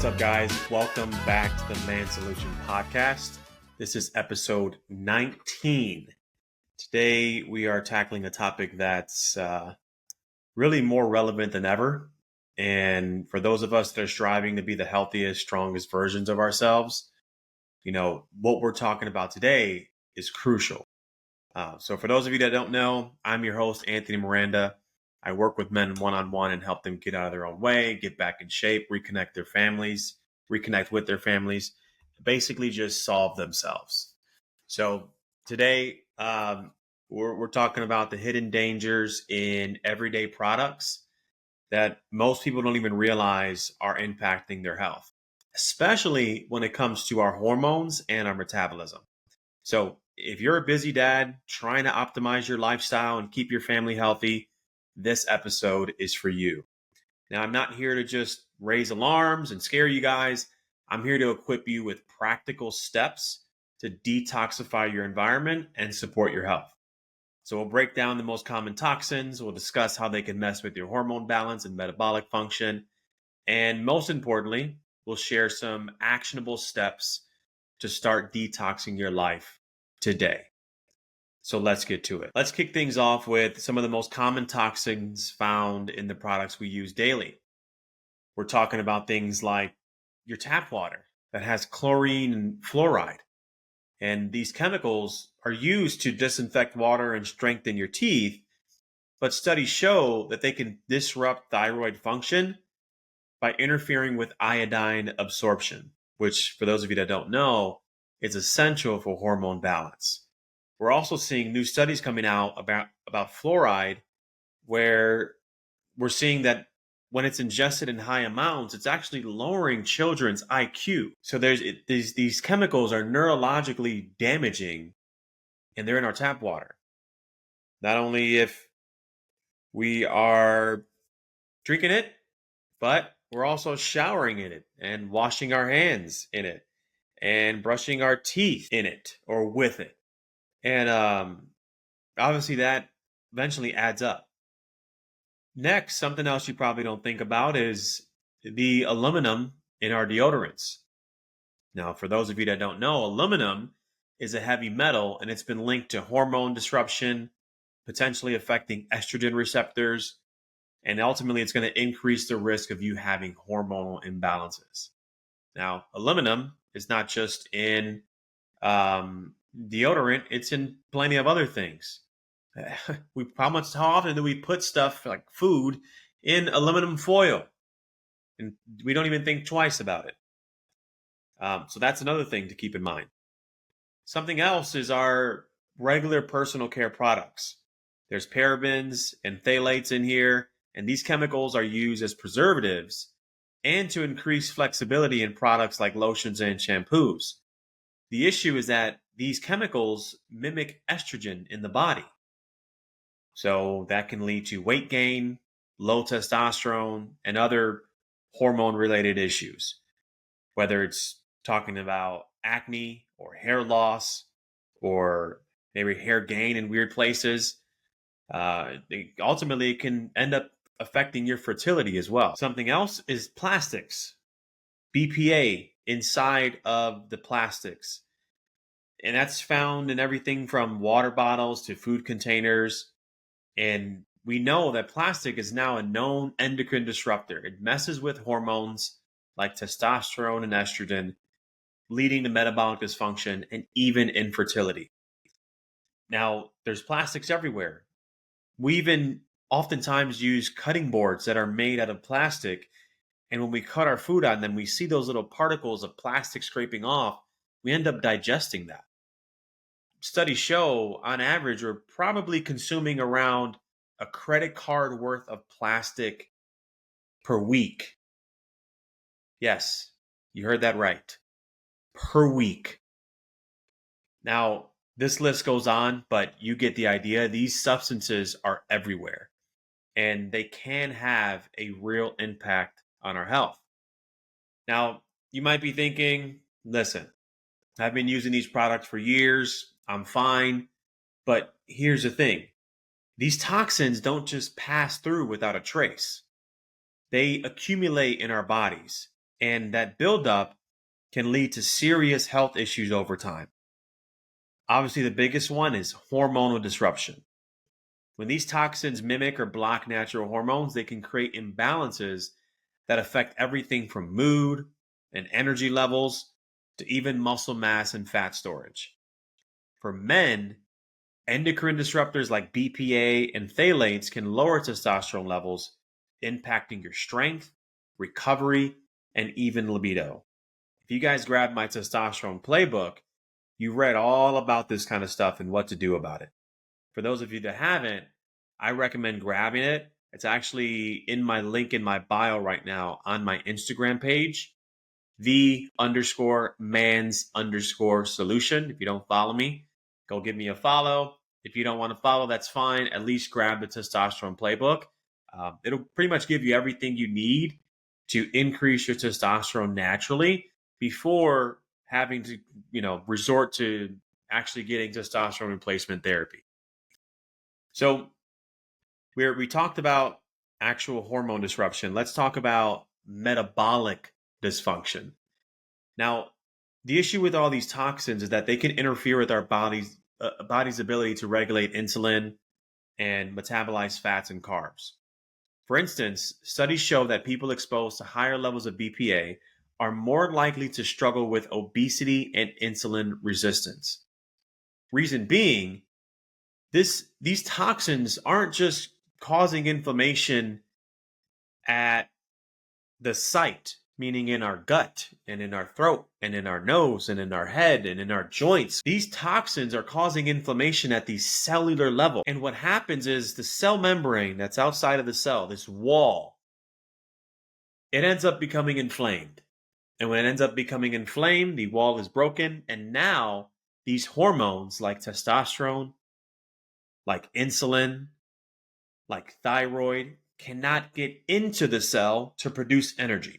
What's up, guys? Welcome back to the Man Solution Podcast. This is episode 19. Today, we are tackling a topic that's really more relevant than ever. And for those of us that are striving to be the healthiest, strongest versions of ourselves, what we're talking about today is crucial. So for those of you that don't know, I'm your host, Anthony Miranda. I work with men one-on-one and help them get out of their own way, get back in shape, reconnect with their families, basically just solve themselves. So today, we're talking about the hidden dangers in everyday products that most people don't even realize are impacting their health, especially when it comes to our hormones and our metabolism. So if you're a busy dad trying to optimize your lifestyle and keep your family healthy, this episode is for you. Now, I'm not here to just raise alarms and scare you guys. I'm here to equip you with practical steps to detoxify your environment and support your health. So we'll break down the most common toxins. We'll discuss how they can mess with your hormone balance and metabolic function. And most importantly, we'll share some actionable steps to start detoxing your life today. So let's get to it. Let's kick things off with some of the most common toxins found in the products we use daily. We're talking about things like your tap water that has chlorine and fluoride. And these chemicals are used to disinfect water and strengthen your teeth, but studies show that they can disrupt thyroid function by interfering with iodine absorption, which, for those of you that don't know, is essential for hormone balance. We're also seeing new studies coming out about fluoride, where we're seeing that when it's ingested in high amounts, it's actually lowering children's IQ. So these chemicals are neurologically damaging, and they're in our tap water. Not only if we are drinking it, but we're also showering in it and washing our hands in it and brushing our teeth in it or with it. And obviously that eventually adds up. Next, something else you probably don't think about is the aluminum in our deodorants. Now, for those of you that don't know, aluminum is a heavy metal and it's been linked to hormone disruption, potentially affecting estrogen receptors, and ultimately it's going to increase the risk of you having hormonal imbalances. Now, aluminum is not just in deodorant, it's in plenty of other things. How often do we put stuff like food in aluminum foil? And we don't even think twice about it. So that's another thing to keep in mind. Something else is our regular personal care products. There's parabens and phthalates in here, and these chemicals are used as preservatives and to increase flexibility in products like lotions and shampoos. The issue is that these chemicals mimic estrogen in the body. So that can lead to weight gain, low testosterone, and other hormone-related issues, whether it's talking about acne or hair loss or maybe hair gain in weird places. Ultimately, it can end up affecting your fertility as well. Something else is plastics, BPA inside of the plastics. And that's found in everything from water bottles to food containers. And we know that plastic is now a known endocrine disruptor. It messes with hormones like testosterone and estrogen, leading to metabolic dysfunction and even infertility. Now, there's plastics everywhere. We even oftentimes use cutting boards that are made out of plastic. And when we cut our food on them, we see those little particles of plastic scraping off. We end up digesting that. Studies show, on average, we're probably consuming around a credit card worth of plastic per week. Yes, you heard that right. Per week. Now, this list goes on, but you get the idea. These substances are everywhere, and they can have a real impact on our health. Now, you might be thinking, listen, I've been using these products for years. I'm fine. But here's the thing. These toxins don't just pass through without a trace. They accumulate in our bodies, And that buildup can lead to serious health issues over time. Obviously, the biggest one is hormonal disruption. When these toxins mimic or block natural hormones, they can create imbalances that affect everything from mood and energy levels to even muscle mass and fat storage. For men, endocrine disruptors like BPA and phthalates can lower testosterone levels, impacting your strength, recovery, and even libido. If you guys grab my testosterone playbook, you read all about this kind of stuff and what to do about it. For those of you that haven't, I recommend grabbing it. It's actually in my link in my bio right now on my Instagram page, the_mans_solution. If you don't follow me, go give me a follow. If you don't want to follow, that's fine. At least grab the testosterone playbook. It'll pretty much give you everything you need to increase your testosterone naturally before having to, resort to actually getting testosterone replacement therapy. So we talked about actual hormone disruption. Let's talk about metabolic dysfunction. Now, the issue with all these toxins is that they can interfere with our body's ability to regulate insulin and metabolize fats and carbs. For instance, studies show that people exposed to higher levels of BPA are more likely to struggle with obesity and insulin resistance. Reason being, these toxins aren't just causing inflammation at the site, meaning in our gut and in our throat and in our nose and in our head and in our joints. These toxins are causing inflammation at the cellular level. And what happens is the cell membrane that's outside of the cell, this wall, it ends up becoming inflamed. And when it ends up becoming inflamed, the wall is broken. And now these hormones like testosterone, like insulin, like thyroid, cannot get into the cell to produce energy.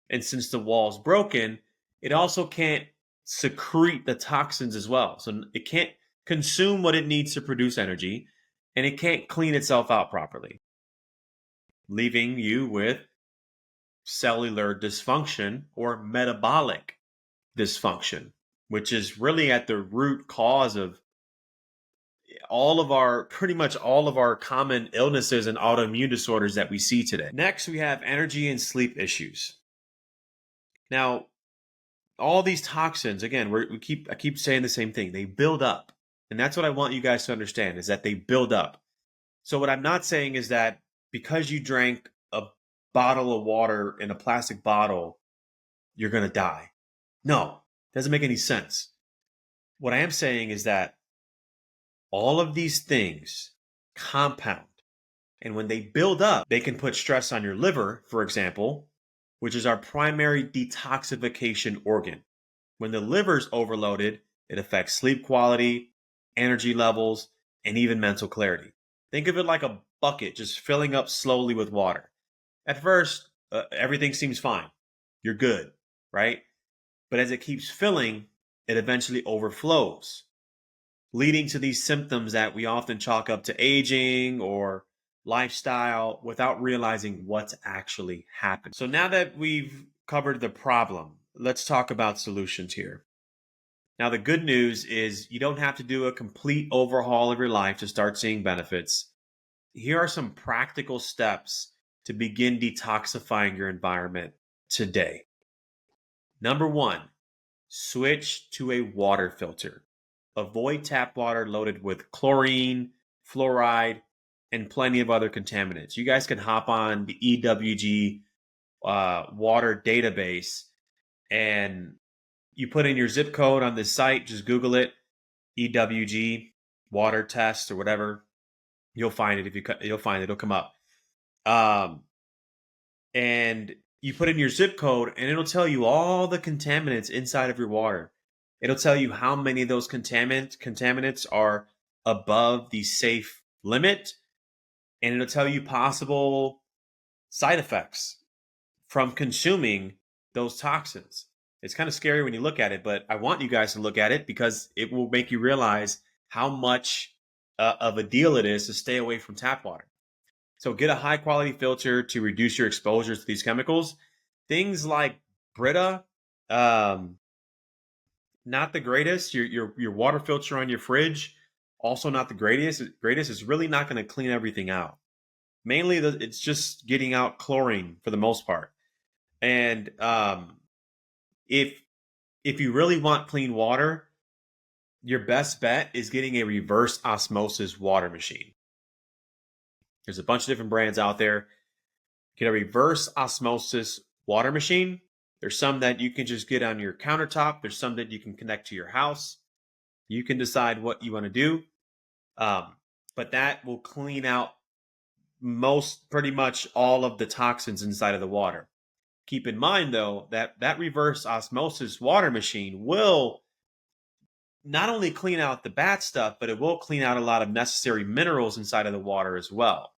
And since the wall's broken, it also can't secrete the toxins as well. So it can't consume what it needs to produce energy, and it can't clean itself out properly, leaving you with cellular dysfunction or metabolic dysfunction, which is really at the root cause of pretty much all of our common illnesses and autoimmune disorders that we see today. Next, we have energy and sleep issues. Now, all these toxins, again, I keep saying the same thing. They build up. And that's what I want you guys to understand is that they build up. So what I'm not saying is that because you drank a bottle of water in a plastic bottle, you're going to die. No, doesn't make any sense. What I am saying is that all of these things compound. And when they build up, they can put stress on your liver, for example, which is our primary detoxification organ. When the liver's overloaded, it affects sleep quality, energy levels, and even mental clarity. Think of it like a bucket just filling up slowly with water. At first, everything seems fine. You're good, right? But as it keeps filling, it eventually overflows, leading to these symptoms that we often chalk up to aging or lifestyle without realizing what's actually happened. So now that we've covered the problem, let's talk about solutions here. Now, the good news is you don't have to do a complete overhaul of your life to start seeing benefits. Here are some practical steps to begin detoxifying your environment today. Number one, switch to a water filter. Avoid tap water loaded with chlorine, fluoride, and plenty of other contaminants. You guys can hop on the EWG water database and you put in your zip code on this site, just Google it, EWG water test or whatever. You'll find it. You'll find it, it'll come up. And you put in your zip code and it'll tell you all the contaminants inside of your water. It'll tell you how many of those contaminants are above the safe limit, and it'll tell you possible side effects from consuming those toxins. It's kind of scary when you look at it, but I want you guys to look at it because it will make you realize how much of a deal it is to stay away from tap water. So get a high quality filter to reduce your exposures to these chemicals. Things like Brita, um, not the greatest. Your water filter on your fridge, also not the greatest. Greatest is really not going to clean everything out. Mainly, it's just getting out chlorine for the most part. And if if you really want clean water, your best bet is getting a reverse osmosis water machine. There's a bunch of different brands out there. Get a reverse osmosis water machine. There's some that you can just get on your countertop. There's some that you can connect to your house. You can decide what you want to do. But that will clean out pretty much all of the toxins inside of the water. Keep in mind, though, that that reverse osmosis water machine will not only clean out the bad stuff, but it will clean out a lot of necessary minerals inside of the water as well.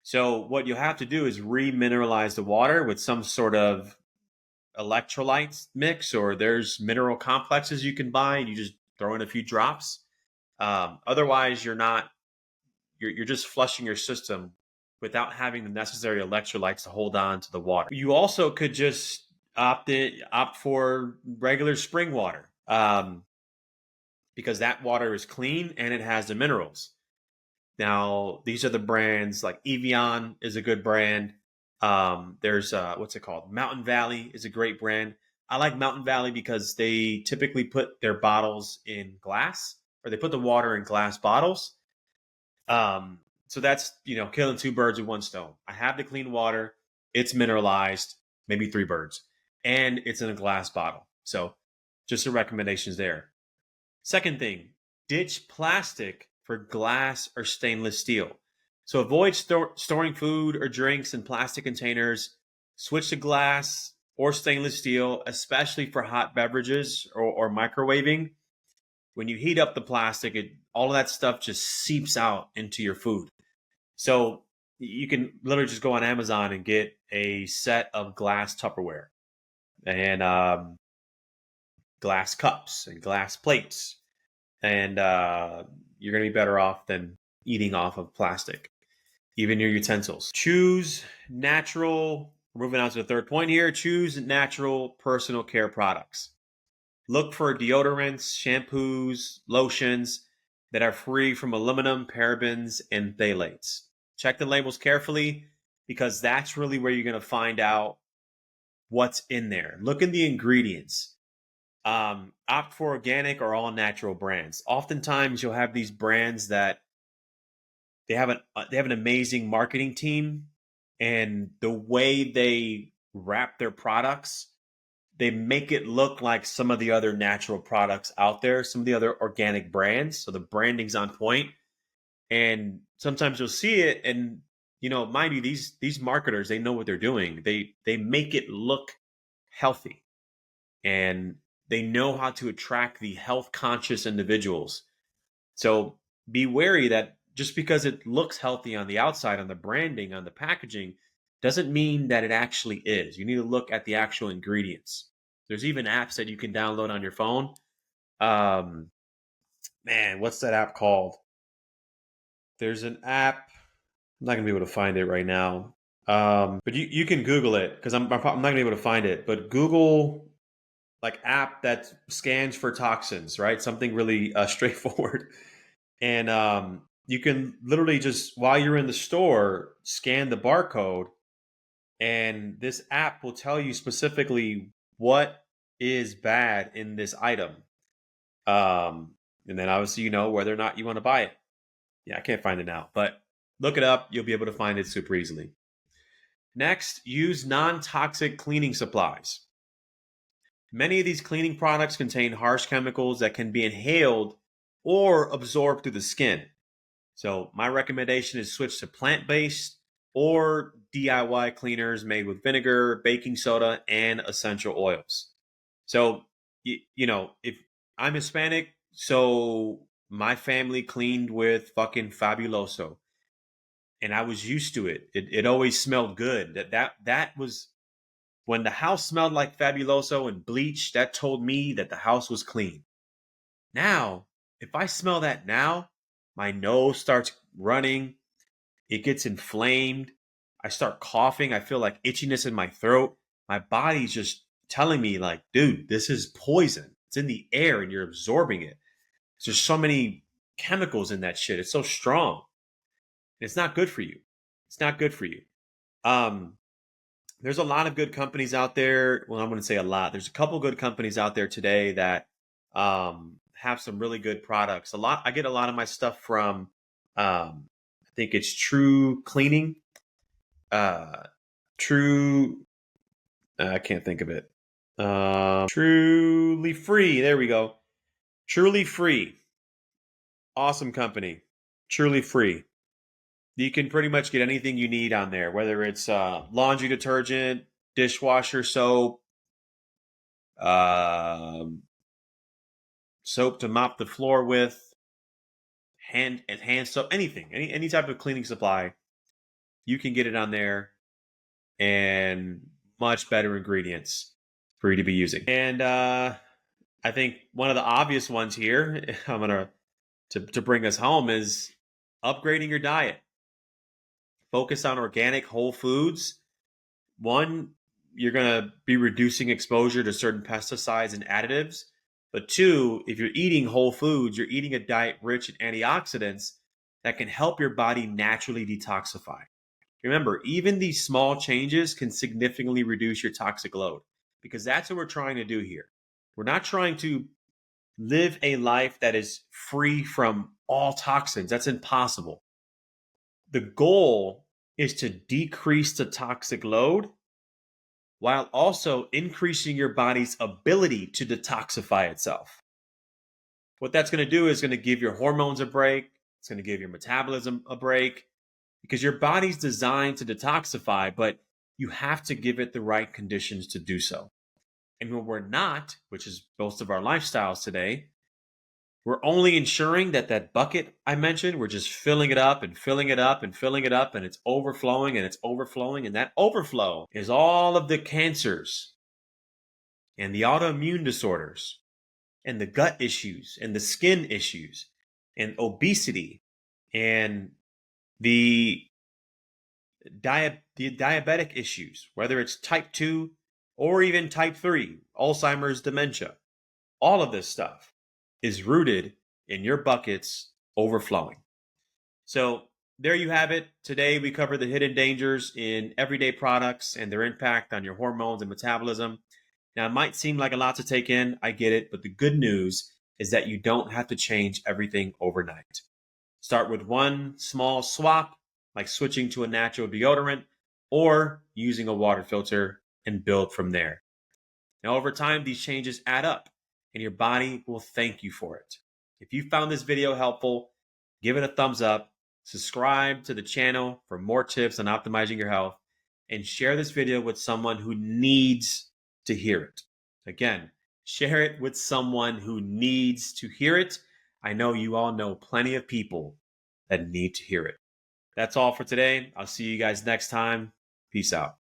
So what you'll have to do is remineralize the water with some sort of electrolytes mix, or there's mineral complexes you can buy, and you just throw in a few drops. Otherwise, you're just flushing your system without having the necessary electrolytes to hold on to the water. You also could just opt for regular spring water, because that water is clean and it has the minerals. Now, these are the brands like Evian is a good brand. There's what's it called? Mountain Valley is a great brand. I like Mountain Valley because they typically put their bottles in glass, or they put the water in glass bottles. So that's, killing two birds with one stone. I have the clean water, it's mineralized, maybe three birds, and it's in a glass bottle. So just the recommendations there. Second thing, ditch plastic for glass or stainless steel. So avoid storing food or drinks in plastic containers. Switch to glass or stainless steel, especially for hot beverages or microwaving. When you heat up the plastic, all of that stuff just seeps out into your food. So you can literally just go on Amazon and get a set of glass Tupperware and glass cups and glass plates, and you're going to be better off than eating off of plastic, even your utensils. Choose natural. Moving on to the third point here. Choose natural personal care products. Look for deodorants, shampoos, lotions that are free from aluminum, parabens, and phthalates. Check the labels carefully, because that's really where you're going to find out what's in there. Look in the ingredients. Opt for organic or all natural brands. Oftentimes, you'll have these brands that they have an amazing marketing team, and the way they wrap their products, they make it look like some of the other natural products out there, some of the other organic brands. So the branding's on point, and sometimes you'll see it, and mind you, these marketers, they know what they're doing. They make it look healthy, and they know how to attract the health conscious individuals. So be wary that just because it looks healthy on the outside, on the branding, on the packaging, doesn't mean that it actually is. You need to look at the actual ingredients. There's even apps that you can download on your phone. Um, Man, what's that app called? There's an app. I'm not gonna be able to find it right now. But you can Google it, because I'm not gonna be able to find it. But Google like app that scans for toxins, right? Something really straightforward. And you can literally just, while you're in the store, scan the barcode, and this app will tell you specifically what is bad in this item. And then obviously, whether or not you want to buy it. Yeah, I can't find it now, but look it up. You'll be able to find it super easily. Next, use non-toxic cleaning supplies. Many of these cleaning products contain harsh chemicals that can be inhaled or absorbed through the skin. So my recommendation is switch to plant-based or DIY cleaners made with vinegar, baking soda, and essential oils. So, if I'm Hispanic, so my family cleaned with fucking Fabuloso, and I was used to it. It always smelled good. That was when the house smelled like Fabuloso and bleach. That told me that the house was clean. Now, if I smell that now, my nose starts running. It gets inflamed. I start coughing. I feel like itchiness in my throat. My body's just telling me, like, dude, this is poison. It's in the air and you're absorbing it. There's so many chemicals in that shit. It's so strong. It's not good for you. It's not good for you. Um, there's a lot of good companies out there. Well, I'm going to say a lot. There's a couple good companies out there today that have some really good products. I get a lot of my stuff from, I think it's True Cleaning. True, I can't think of it. Truly Free. There we go. Truly Free. Awesome company. Truly Free. You can pretty much get anything you need on there, whether it's laundry detergent, dishwasher soap, um, soap to mop the floor with, hand soap, anything, any type of cleaning supply, you can get it on there, and much better ingredients for you to be using. And I think one of the obvious ones here, I'm gonna to bring us home, is upgrading your diet. Focus on organic whole foods. One, you're going to be reducing exposure to certain pesticides and additives. But two, if you're eating whole foods, you're eating a diet rich in antioxidants that can help your body naturally detoxify. Remember, even these small changes can significantly reduce your toxic load, because that's what we're trying to do here. We're not trying to live a life that is free from all toxins. That's impossible. The goal is to decrease the toxic load while also increasing your body's ability to detoxify itself. What that's going to do is going to give your hormones a break. It's going to give your metabolism a break, because your body's designed to detoxify, but you have to give it the right conditions to do so. And when we're not, which is most of our lifestyles today, we're only ensuring that that bucket I mentioned, we're just filling it up and filling it up and filling it up, and it's overflowing and it's overflowing. And that overflow is all of the cancers and the autoimmune disorders and the gut issues and the skin issues and obesity and the diabetic issues, whether it's type 2 or even type 3, Alzheimer's, dementia. All of this stuff is rooted in your buckets overflowing. So there you have it. Today we cover the hidden dangers in everyday products and their impact on your hormones and metabolism. Now, it might seem like a lot to take in. I get it. But the good news is that you don't have to change everything overnight. Start with one small swap, like switching to a natural deodorant or using a water filter, and build from there. Now, over time, these changes add up, and your body will thank you for it. If you found this video helpful, give it a thumbs up, subscribe to the channel for more tips on optimizing your health, and share this video with someone who needs to hear it. Again, share it with someone who needs to hear it. I know you all know plenty of people that need to hear it. That's all for today. I'll see you guys next time. Peace out.